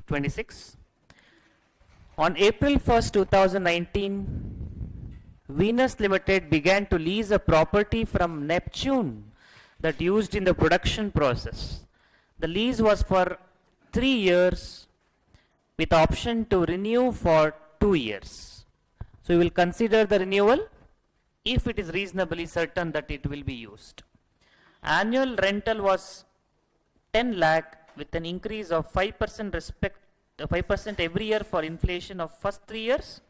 26. On April 1st, 2019, Venus Limited began to lease a property from Neptune that used in the production process. The lease was for 3 years with option to renew for 2 years. So we will consider the renewal if it is reasonably certain that it will be used. Annual rental was 10 lakh with an increase of 5% every year for inflation of first 3 years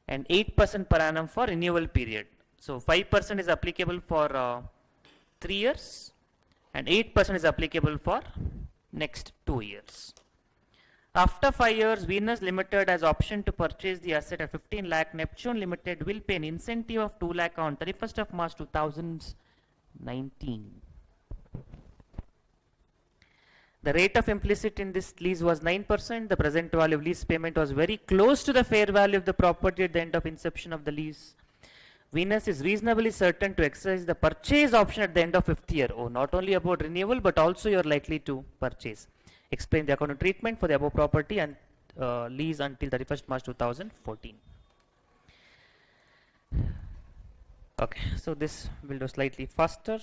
and 8% per annum for renewal period. So 5% is applicable for 3 years and 8% is applicable for next 2 years. After 5 years, Venus Limited has option to purchase the asset at 15 lakh. Neptune Limited will pay an incentive of 2 lakh on 31st of March 2019. The rate of implicit in this lease was 9%. The present value of lease payment was very close to the fair value of the property at the end of inception of the lease. Venus is reasonably certain to exercise the purchase option at the end of 5th year. Oh, not only about renewal, but also you are likely to purchase. Explain the accounting treatment for the above property and lease until 31st March 2014. Okay, so this will do slightly faster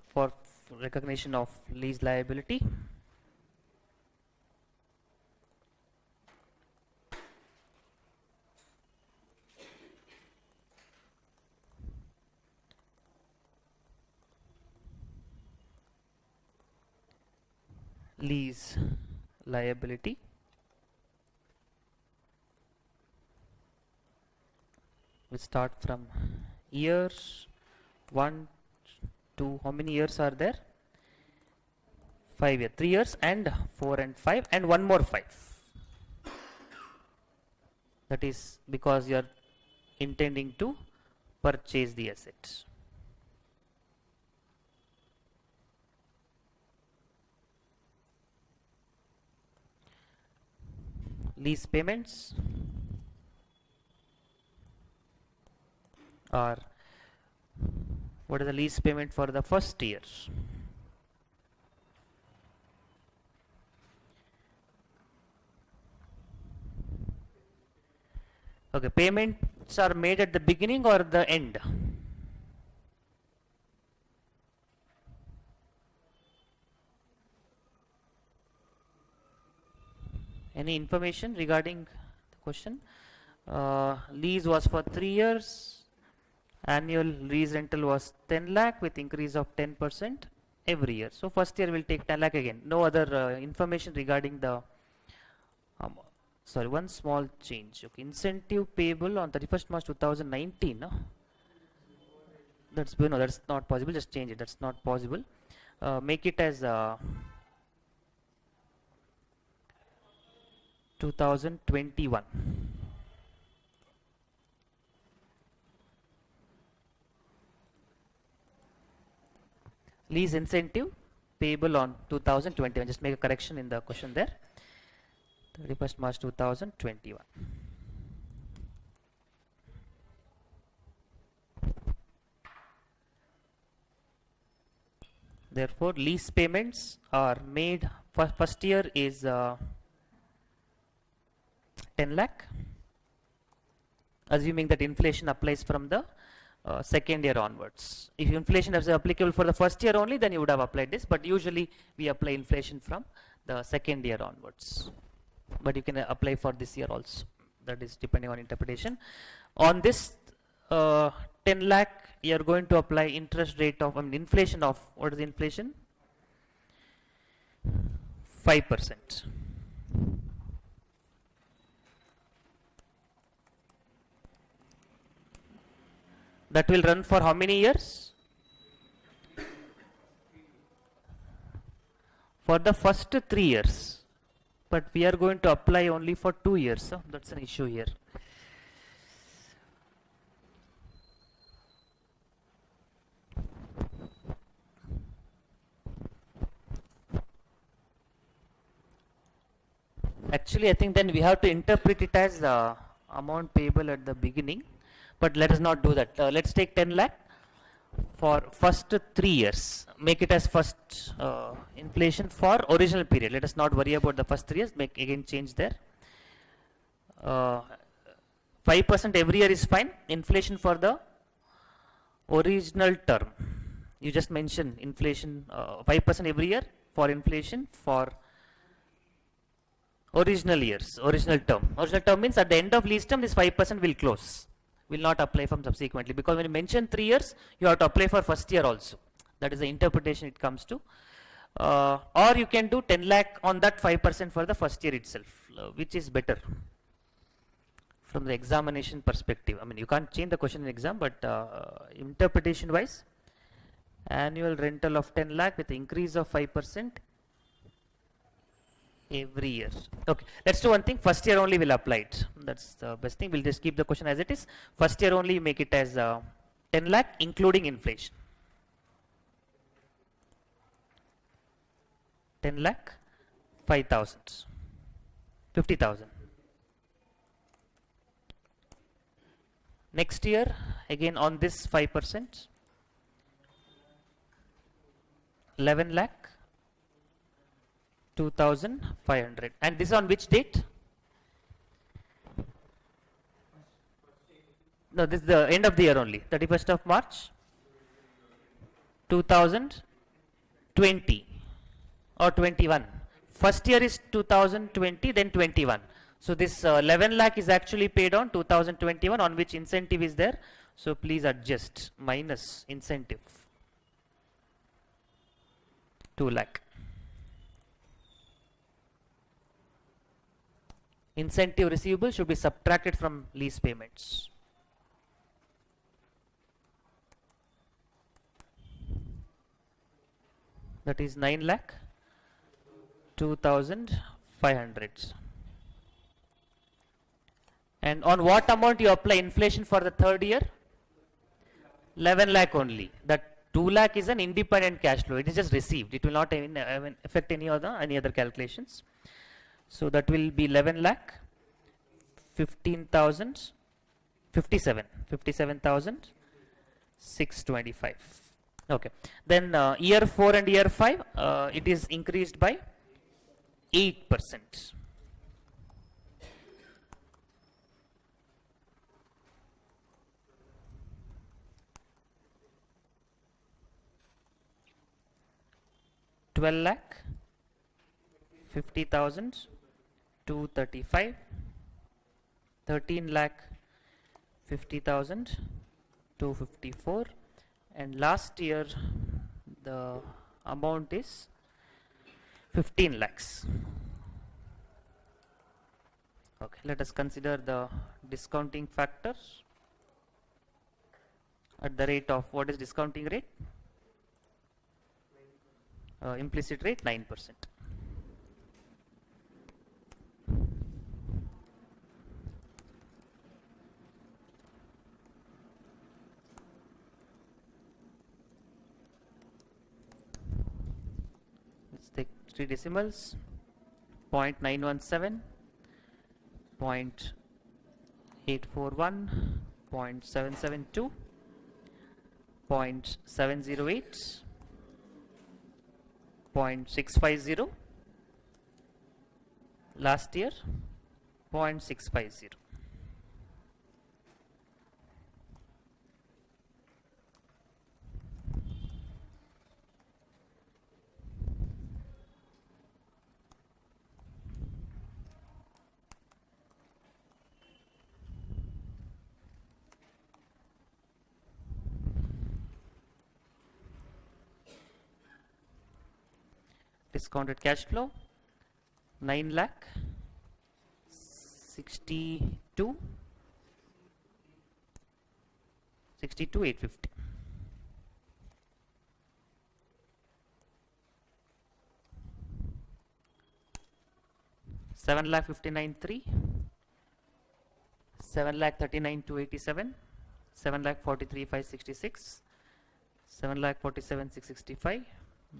for recognition of lease liability. Lease liability. We start from years 1 to how many years are there? 5 years, 3 years and 4 and 5 and one more 5. That is because you are intending to purchase the assets. Lease payments are, what is the lease payment for the first year? Okay, payments are made at the beginning or the end? Any information regarding the question? Lease was for 3 years. Annual lease rental was 10 lakh with increase of 10% every year. So first year will take 10 lakh again. No other information regarding the sorry, one small change. Okay, incentive payable on 31st March 2019. No? That's not possible. Just change it. That's not possible. Make it as 2021. Lease incentive payable on 2021. Just make a correction in the question there. 31st March 2021. Therefore, lease payments are made. First year is 10 lakh, assuming that inflation applies from the second year onwards. If inflation is applicable for the first year only, then you would have applied this, but usually we apply inflation from the second year onwards. But you can apply for this year also. That is depending on interpretation. On this 10 lakh, you are going to apply interest rate of, inflation of, what is the inflation? 5%. That will run for how many years? For the first 3 years. But we are going to apply only for 2 years. So that's an issue here. Actually, I think then we have to interpret it as the amount payable at the beginning. But let us not do that. Let's take 10 lakh. for first 3 years. Make it as first inflation for original period. Let us not worry about the first 3 years. Make again change there. 5% every year is fine. Inflation for the original term. You just mention inflation 5% every year for inflation for original years, original term. Original term means at the end of lease term this 5% will close. Will not apply from subsequently, because when you mention 3 years you have to apply for first year also. That is the interpretation it comes to. Or you can do 10 lakh on that 5% for the first year itself, which is better from the examination perspective. I mean, you can't change the question in exam, but interpretation wise, annual rental of 10 lakh with increase of 5% every year. Okay, let's do one thing. First year only will apply it. That's the best thing. We'll just keep the question as it is. First year only make it as 10 lakh including inflation. 10 lakh 5,000, 50,000. Next year again on this 5%, 11 lakh 2,500. And this is on which date? No, this is the end of the year only, 31st of March 2020 or 21. First year is 2020, then 21. So this 11 lakh is actually paid on 2021, on which incentive is there. So please adjust minus incentive 2 lakh. Incentive receivable should be subtracted from lease payments. That is 9 lakh 2,500. And on what amount you apply inflation for the third year? 11 lakh only. That 2 lakh is an independent cash flow. It is just received. It will not affect any other calculations. So that will be 11 lakh 15,000 57,625. Okay. Then year 4 and year 5 it is increased by 8%. $12 lakh 50,000 235, 13 lakh 50,000 254, and last year the amount is 15 lakhs. Okay, let us consider the discounting factor at the rate of, what is discounting rate? Implicit rate 9%. Let's take 3 decimals. 0.917, 0.841, 0.772, 0.708, 0.650, last year 0.650. Discounted cash flow 9 lakh 62 850. Seven lakh 59,300, 7 lakh 39,287, 7 lakh 43,566, 7 lakh 47,665,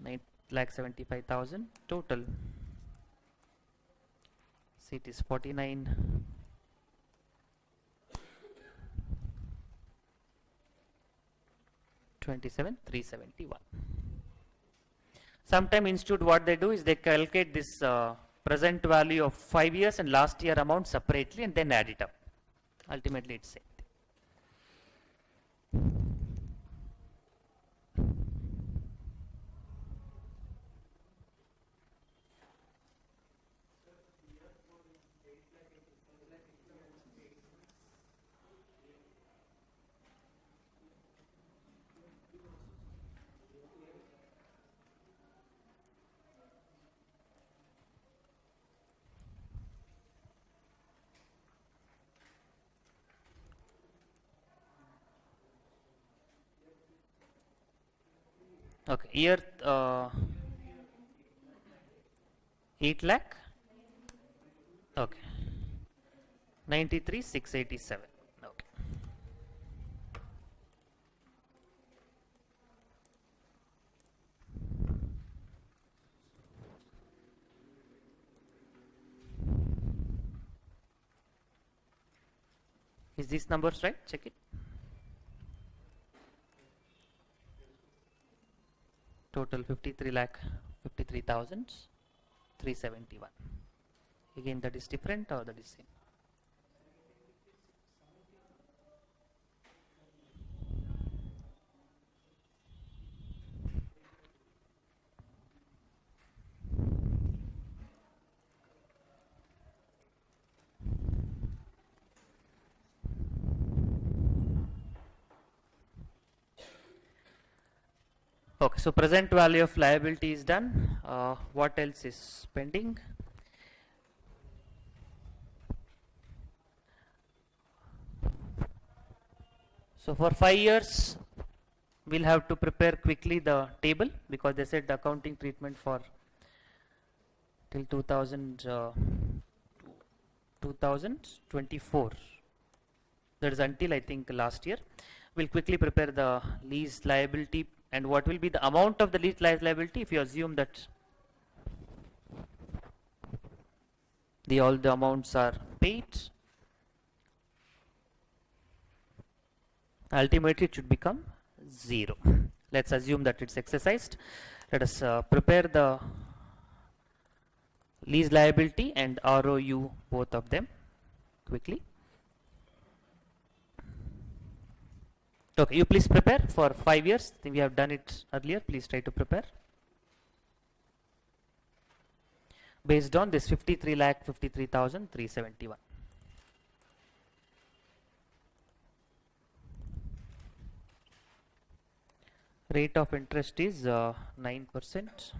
9 lakh 75,000 total. See, it is 49. 27,371. Sometime institute what they do is they calculate this present value of 5 years and last year amount separately and then add it up. Ultimately it's same. Okay, year 8 lakh. Okay, 93,687. Okay. Is these numbers right? Check it. Total 53 lakh 53,371. Again, that is different or that is same? Okay, so present value of liability is done. What else is pending? So for 5 years, we'll have to prepare quickly the table because they said the accounting treatment for till 2024. That is until I think last year. We'll quickly prepare the lease liability and what will be the amount of the lease liability if you assume that all the amounts are paid. Ultimately it should become 0. Let's assume that it's exercised. Let us prepare the lease liability and ROU, both of them, quickly. Okay, you please prepare for 5 years. I think we have done it earlier. Please try to prepare. Based on this 53,53,371. Rate of interest is 9%.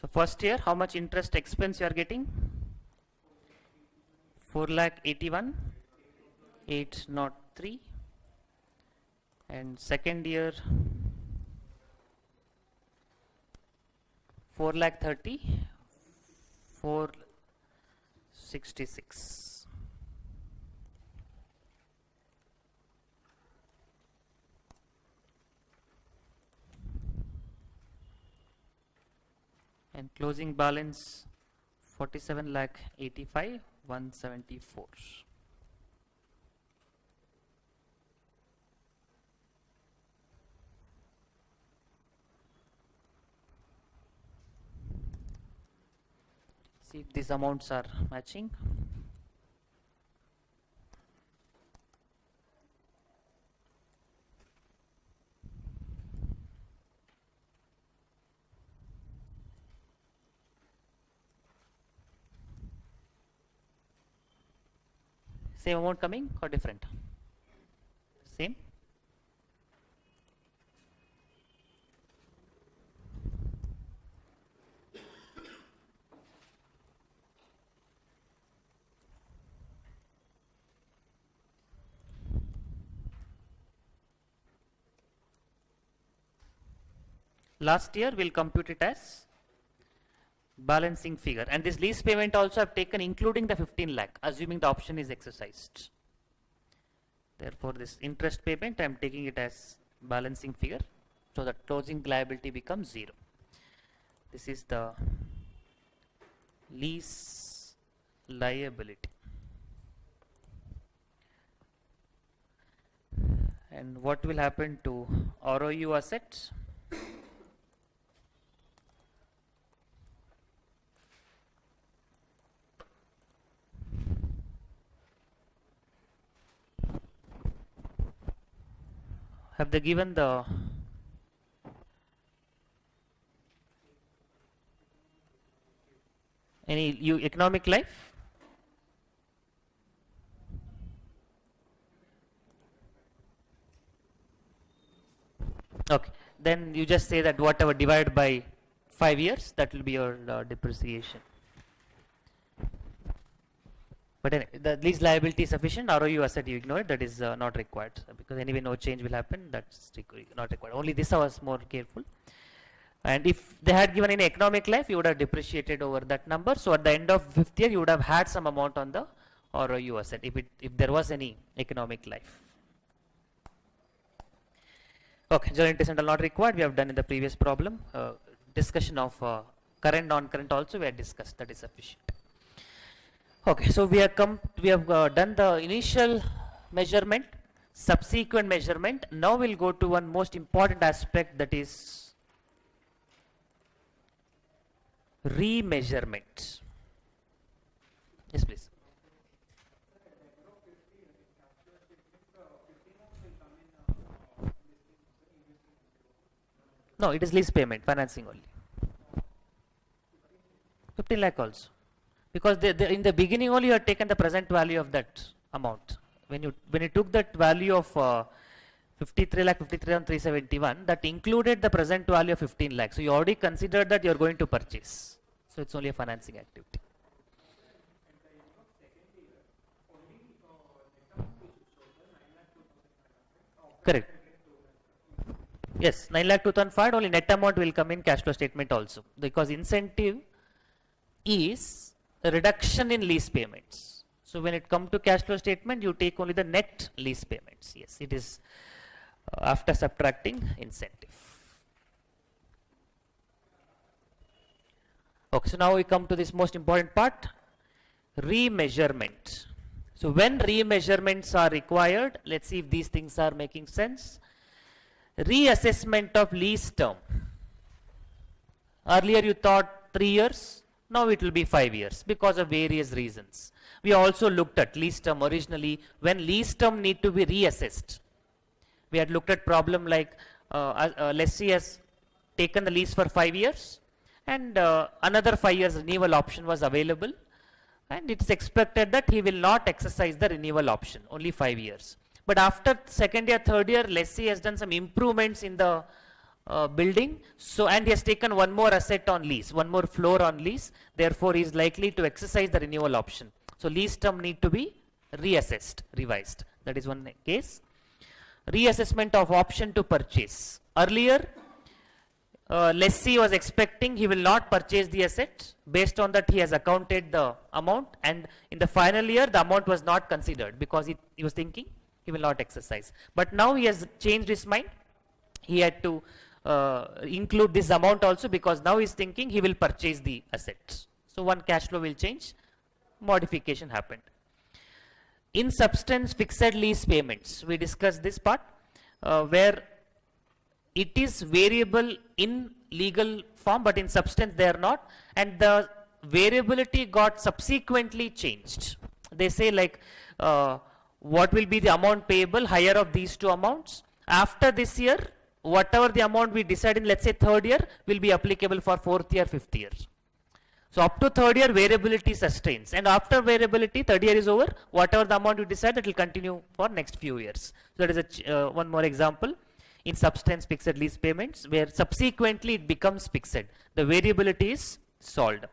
So first year, how much interest expense you are getting? 4,81,803. And second year, 4,30,466. And closing balance 47,85,174. See if these amounts are matching. Same amount coming or different? Same? Last year we'll compute it as balancing figure, and this lease payment also I've taken including the 15 lakh, assuming the option is exercised. Therefore this interest payment I'm taking it as balancing figure, so the closing liability becomes 0. This is the lease liability. And what will happen to ROU assets? Have they given the any economic life? Okay, then you just say that whatever divided by 5 years, that will be your depreciation. But anyway, the lease liability is sufficient. ROU asset you ignore it, that is not required, because anyway no change will happen, that's not required. Only this I was more careful. And if they had given any economic life, you would have depreciated over that number. So at the end of 5th year, you would have had some amount on the ROU asset if there was any economic life. Okay, journal entry central not required. We have done in the previous problem. Discussion of current, non-current also we have discussed. That is sufficient. Okay, so we have done the initial measurement, subsequent measurement. Now we'll go to one most important aspect, that is remeasurement. Yes, please. No, it is lease payment, financing only. 15 lakh also. Because in the beginning only you have taken the present value of that amount. When you took that value of 53,53,371, that included the present value of 15 lakh. So you already considered that you are going to purchase. So it's only a financing activity. Correct. Yes, 9,02,500 only net amount will come in cash flow statement also, because incentive is a reduction in lease payments. So when it comes to cash flow statement, you take only the net lease payments. Yes, it is after subtracting incentive. Okay, so now we come to this most important part, remeasurement. So when remeasurements are required, let's see if these things are making sense. Reassessment of lease term. Earlier you thought 3 years, now it will be 5 years because of various reasons. We also looked at lease term originally, when lease term need to be reassessed. We had looked at problem like lessee has taken the lease for 5 years and another 5 years renewal option was available, and it is expected that he will not exercise the renewal option, only 5 years. But after second year, third year, lessee has done some improvements in the building. So, and he has taken one more asset on lease, one more floor on lease. Therefore, he is likely to exercise the renewal option. So, lease term need to be reassessed, revised. That is one case. Reassessment of option to purchase. Earlier, lessee was expecting he will not purchase the asset. Based on that, he has accounted the amount, and in the final year, the amount was not considered because he was thinking he will not exercise. But now he has changed his mind. He had to include this amount also because now he is thinking he will purchase the assets. So one cash flow will change, modification happened. In substance, fixed lease payments. We discussed this part where it is variable in legal form, but in substance they are not, and the variability got subsequently changed. They say like what will be the amount payable, higher of these two amounts. After this year, whatever the amount we decide in, let's say third year, will be applicable for fourth year, fifth year. So up to third year, variability sustains, and after variability, third year is over, whatever the amount you decide, that will continue for next few years. So that is a one more example in substance fixed lease payments, where subsequently it becomes fixed. The variability is solved.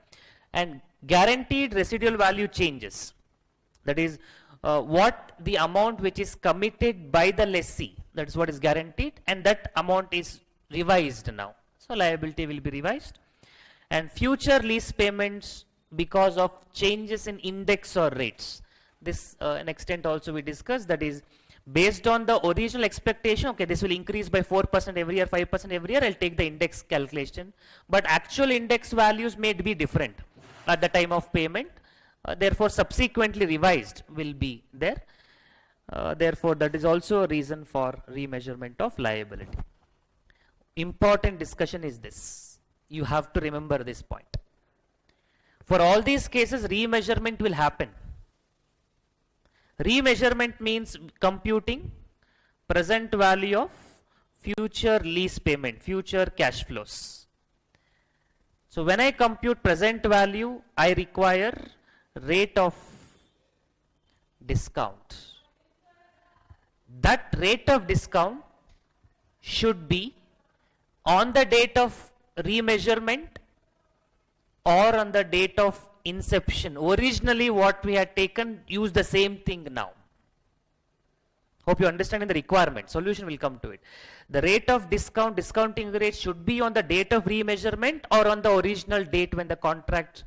And guaranteed residual value changes. That is what the amount which is committed by the lessee, that is what is guaranteed, and that amount is revised now. So liability will be revised. And future lease payments because of changes in index or rates. This an extent also we discussed, that is based on the original expectation, okay, this will increase by 4% every year, 5% every year, I'll take the index calculation. But actual index values may be different at the time of payment. Therefore, subsequently revised will be there. Therefore, that is also a reason for remeasurement of liability. Important discussion is this. You have to remember this point. For all these cases, remeasurement will happen. Remeasurement means computing present value of future lease payment, future cash flows. So when I compute present value, I require rate of discount. That rate of discount should be on the date of remeasurement or on the date of inception. Originally what we had taken, use the same thing now. Hope you understand the requirement. Solution will come to it. The rate of discount, discounting rate should be on the date of remeasurement or on the original date when the contract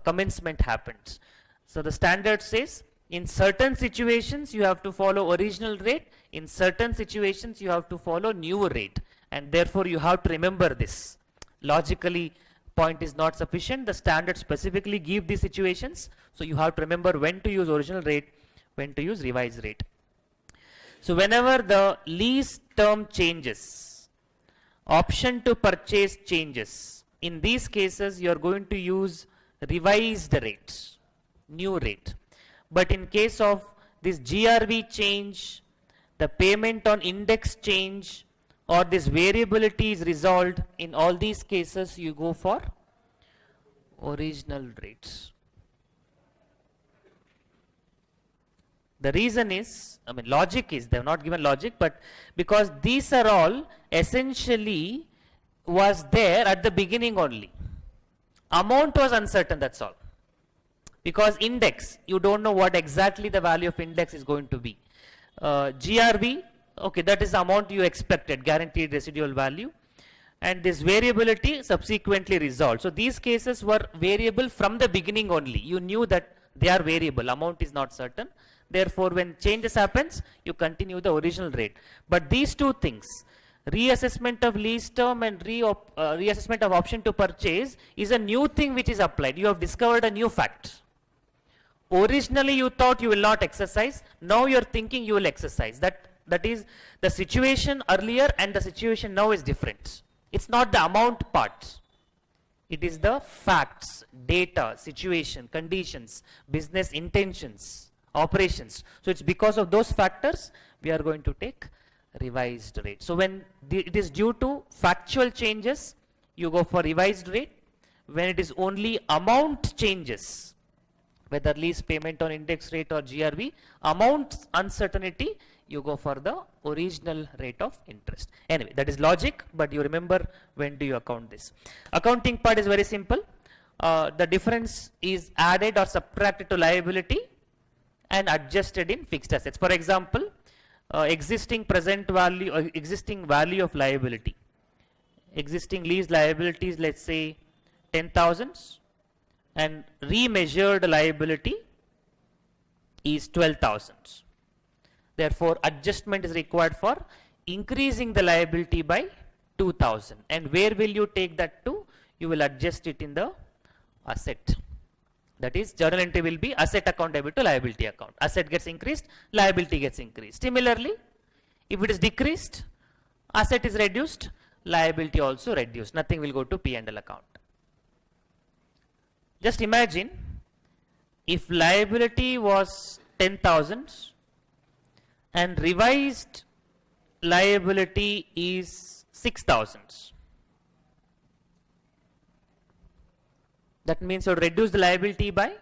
commencement happens. So the standard says in certain situations you have to follow original rate, in certain situations you have to follow new rate, and therefore you have to remember this. Logically, point is not sufficient. The standard specifically give these situations, so you have to remember when to use original rate, when to use revised rate. So whenever the lease term changes, option to purchase changes, in these cases you are going to use revised rates, new rate. But in case of this GRV change, the payment on index change, or this variability is resolved, in all these cases you go for original rates. The reason is, I mean logic is, they have not given logic, but because these are all essentially was there at the beginning only. Amount was uncertain, that's all. Because index, you don't know what exactly the value of index is going to be. GRV, okay, that is the amount you expected, guaranteed residual value. And this variability subsequently resolved. So these cases were variable from the beginning only. You knew that they are variable, amount is not certain. Therefore, when changes happens, you continue the original rate. But these two things, reassessment of lease term and reassessment of option to purchase, is a new thing which is applied. You have discovered a new fact. Originally you thought you will not exercise, now you are thinking you will exercise. That is, the situation earlier and the situation now is different. It's not the amount part. It is the facts, data, situation, conditions, business intentions, operations. So it's because of those factors we are going to take revised rate. So when it is due to factual changes, you go for revised rate. When it is only amount changes, whether lease payment on index rate or GRV, amount uncertainty, you go for the original rate of interest. Anyway, that is logic, but you remember when do you account this. Accounting part is very simple. The difference is added or subtracted to liability and adjusted in fixed assets. For example, existing present value or existing value of liability, existing lease liabilities, let's say 10,000, and remeasured liability is 12,000. Therefore, adjustment is required for increasing the liability by 2,000. And where will you take that to? You will adjust it in the asset. That is, journal entry will be asset account debit to liability account. Asset gets increased, liability gets increased. Similarly, if it is decreased, asset is reduced, liability also reduced. Nothing will go to P&L account. Just imagine if liability was 10,000 and revised liability is 6,000. That means you reduce the liability by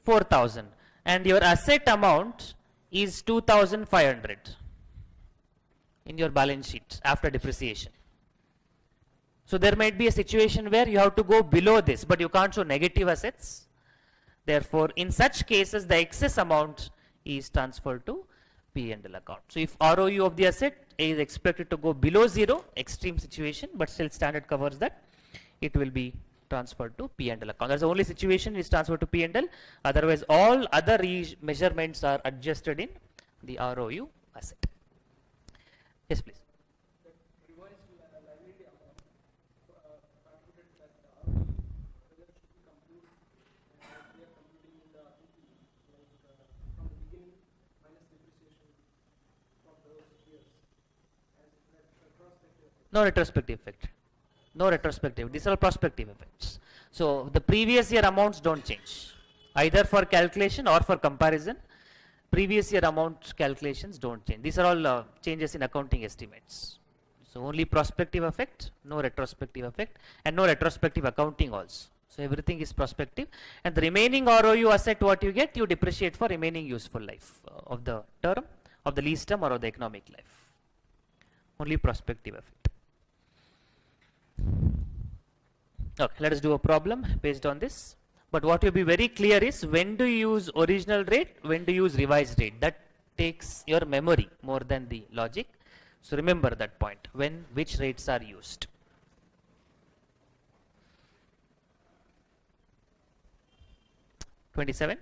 4,000 and your asset amount is 2,500 in your balance sheet after depreciation. So there might be a situation where you have to go below this, but you can't show negative assets. Therefore, in such cases, the excess amount is transferred to P&L account. So if ROU of the asset is expected to go below 0, extreme situation, but still standard covers that, it will be transferred to P&L account. That's the only situation is transferred to P&L. Otherwise, all other measurements are adjusted in the ROU asset. Yes, please. No retrospective effect. No retrospective. These are prospective effects. So the previous year amounts don't change. Either for calculation or for comparison, previous year amount calculations don't change. These are all changes in accounting estimates. So only prospective effect, no retrospective effect, and no retrospective accounting also. So everything is prospective, and the remaining ROU asset what you get, you depreciate for remaining useful life of the term, of the lease term, or of the economic life. Only prospective effect. Okay, let us do a problem based on this. But what will be very clear is when do you use original rate, when do you use revised rate. That takes your memory more than the logic. So remember that point, when which rates are used. 27.